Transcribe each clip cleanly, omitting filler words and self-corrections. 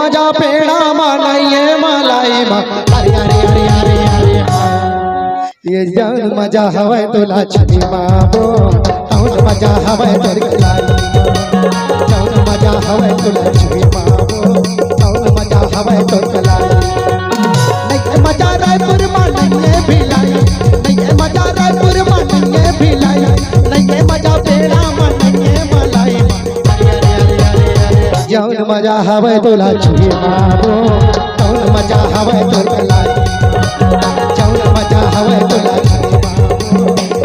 मजा पेड़ा मानाइए मलाई मा अरे अरे अरे अरे अरे ये जान मजा हवे तो लक्ष्मी बाबू कौन मजा हवे तो लाई जान मजा हवे तो लक्ष्मी बाबू कौन मजा हवे तो लाई नहीं मजा रायपुर मानिए भिलाई नहीं मजा रायपुर मानिए भिलाई नहीं मजा पेड़ा मानिए मलाई जौन मजा हवे तो लक्ष्मी बाबू कौन मजा हवे तो लाई जौन मजा हवे तो लक्ष्मी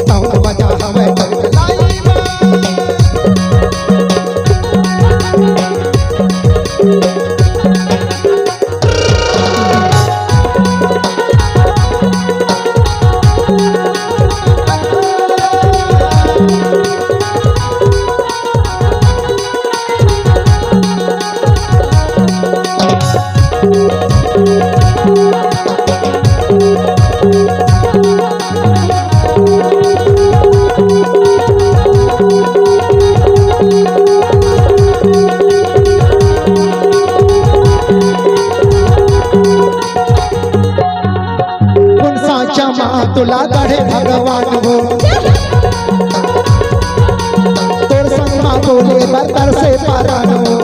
बाबू कौन मजा हवे तो लाई तुला गढ़े भगवान हो तोर संग माँ बोले बरतर से पारान हो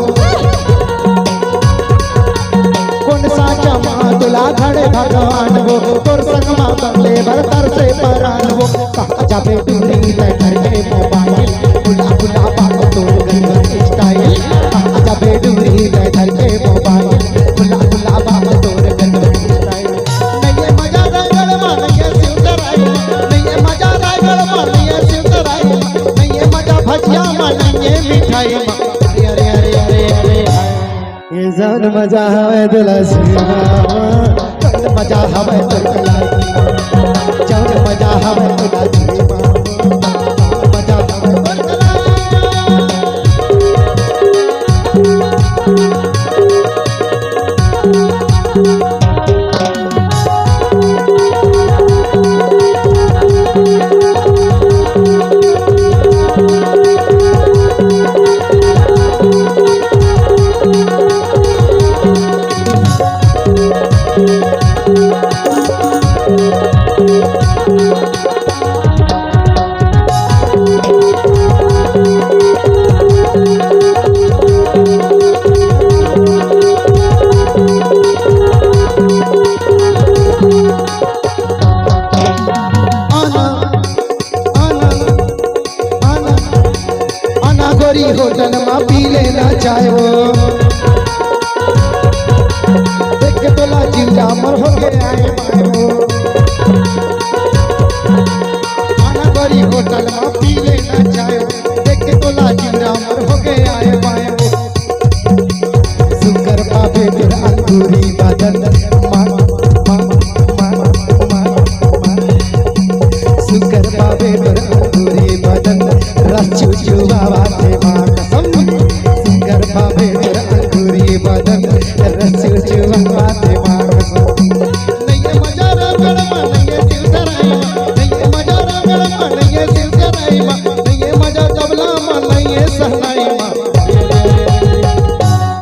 कौन सा चमा तुला गढ़े भगवान हो तोर संग माँ बोले बरतर से पारान हो कहा जाबे दूरी बैठर के मोबाइल बुला बुला बात तोर गंगा स्टाइल कहा जाबे दूरी बैठर के मोबाइल बुला बुला बात तोर गंगा स्टाइल नहीं मजा रंगल मानिए भजिया मानिए मिठाई अरे अरे अरे अरे अरे ये जान मजा हवे तो लक्ष्मी बाबू मजा हवे तो लाई जान मजा हवे